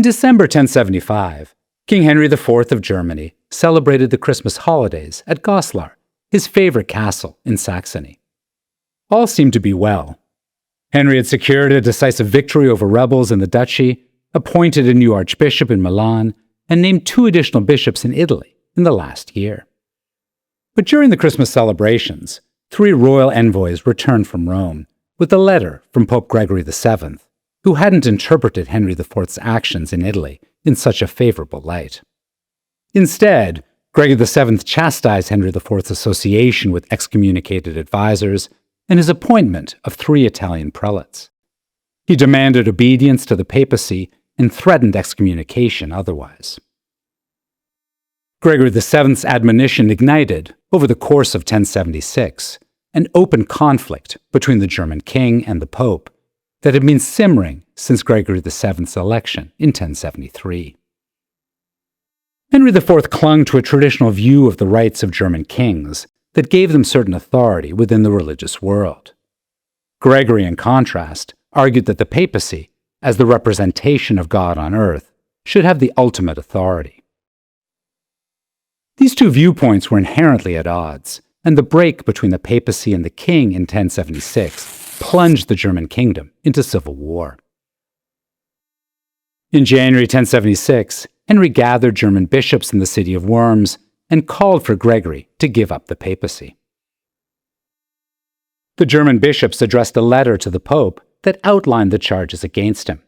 In December 1075, King Henry IV of Germany celebrated the Christmas holidays at Goslar, his favorite castle in Saxony. All seemed to be well. Henry had secured a decisive victory over rebels in the duchy, appointed a new archbishop in Milan, and named 2 additional bishops in Italy in the last year. But during the Christmas celebrations, 3 royal envoys returned from Rome with a letter from Pope Gregory VII, who hadn't interpreted Henry IV's actions in Italy in such a favorable light. Instead, Gregory VII chastised Henry IV's association with excommunicated advisors and his appointment of 3 Italian prelates. He demanded obedience to the papacy and threatened excommunication otherwise. Gregory VII's admonition ignited, over the course of 1076, an open conflict between the German king and the pope that had been simmering since Gregory VII's election in 1073. Henry IV clung to a traditional view of the rights of German kings that gave them certain authority within the religious world. Gregory, in contrast, argued that the papacy, as the representation of God on earth, should have the ultimate authority. These 2 viewpoints were inherently at odds, and the break between the papacy and the king in 1076 plunged the German kingdom into civil war. In January 1076, Henry gathered German bishops in the city of Worms and called for Gregory to give up the papacy. The German bishops addressed a letter to the Pope that outlined the charges against him.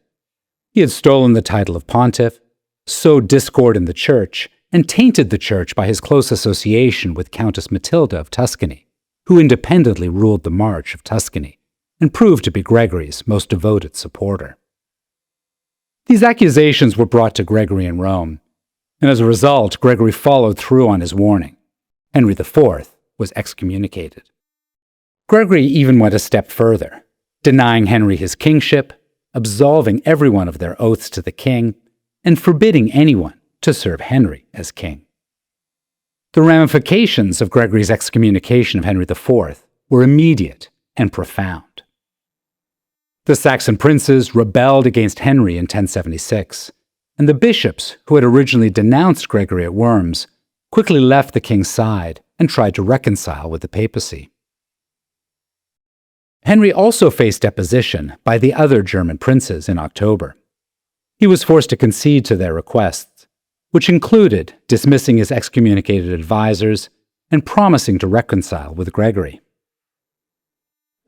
He had stolen the title of pontiff, sowed discord in the church, and tainted the church by his close association with Countess Matilda of Tuscany, who independently ruled the March of Tuscany and proved to be Gregory's most devoted supporter. These accusations were brought to Gregory in Rome, and as a result, Gregory followed through on his warning. Henry IV was excommunicated. Gregory even went a step further, denying Henry his kingship, absolving everyone of their oaths to the king, and forbidding anyone to serve Henry as king. The ramifications of Gregory's excommunication of Henry IV were immediate and profound. The Saxon princes rebelled against Henry in 1076, and the bishops who had originally denounced Gregory at Worms quickly left the king's side and tried to reconcile with the papacy. Henry also faced deposition by the other German princes in October. He was forced to concede to their requests, which included dismissing his excommunicated advisors and promising to reconcile with Gregory.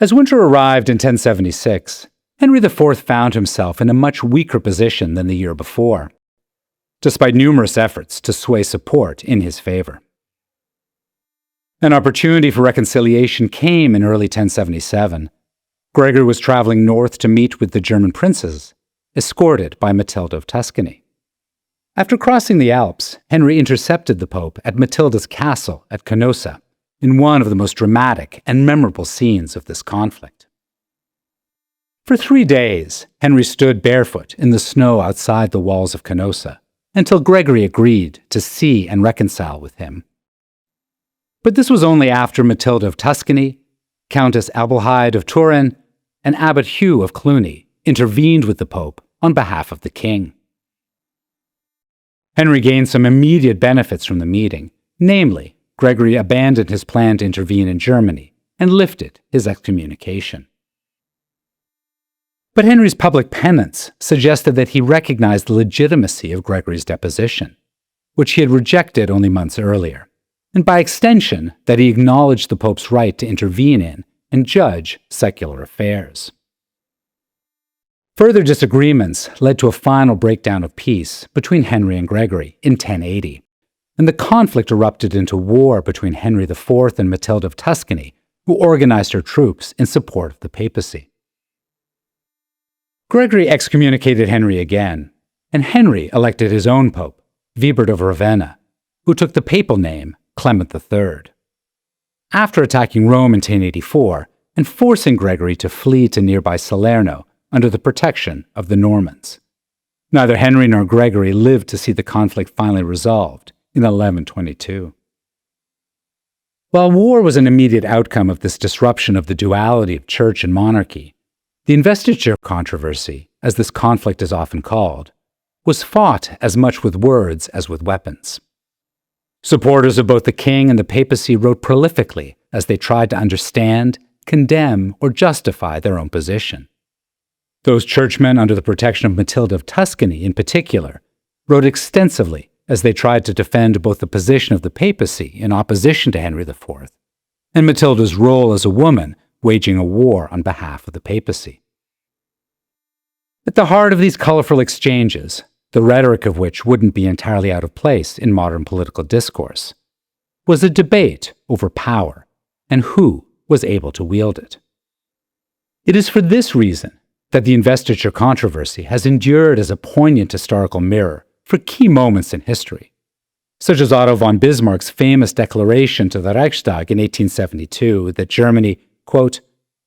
As winter arrived in 1076, Henry IV found himself in a much weaker position than the year before, despite numerous efforts to sway support in his favor. An opportunity for reconciliation came in early 1077. Gregory was traveling north to meet with the German princes, escorted by Matilda of Tuscany. After crossing the Alps, Henry intercepted the Pope at Matilda's castle at Canossa, in one of the most dramatic and memorable scenes of this conflict. For 3 days, Henry stood barefoot in the snow outside the walls of Canossa, until Gregory agreed to see and reconcile with him. But this was only after Matilda of Tuscany, Countess Abelheid of Turin, and Abbot Hugh of Cluny intervened with the Pope on behalf of the king. Henry gained some immediate benefits from the meeting, namely, Gregory abandoned his plan to intervene in Germany and lifted his excommunication. But Henry's public penance suggested that he recognized the legitimacy of Gregory's deposition, which he had rejected only months earlier, and by extension that he acknowledged the Pope's right to intervene in and judge secular affairs. Further disagreements led to a final breakdown of peace between Henry and Gregory in 1080, and the conflict erupted into war between Henry IV and Matilda of Tuscany, who organized her troops in support of the papacy. Gregory excommunicated Henry again, and Henry elected his own pope, Wibert of Ravenna, who took the papal name Clement III. After attacking Rome in 1084 and forcing Gregory to flee to nearby Salerno under the protection of the Normans, neither Henry nor Gregory lived to see the conflict finally resolved in 1122. While war was an immediate outcome of this disruption of the duality of church and monarchy, the Investiture Controversy, as this conflict is often called, was fought as much with words as with weapons. Supporters of both the king and the papacy wrote prolifically as they tried to understand, condemn, or justify their own position. Those churchmen under the protection of Matilda of Tuscany in particular wrote extensively as they tried to defend both the position of the papacy in opposition to Henry IV and Matilda's role as a woman waging a war on behalf of the papacy. At the heart of these colorful exchanges, the rhetoric of which wouldn't be entirely out of place in modern political discourse, was a debate over power and who was able to wield it. It is for this reason that the Investiture Controversy has endured as a poignant historical mirror for key moments in history, such as Otto von Bismarck's famous declaration to the Reichstag in 1872 that Germany, quote,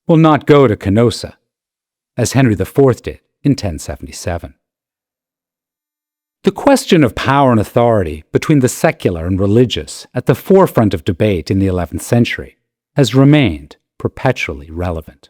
will not go to Canossa, as Henry IV did in 1077. The question of power and authority between the secular and religious at the forefront of debate in the 11th century has remained perpetually relevant.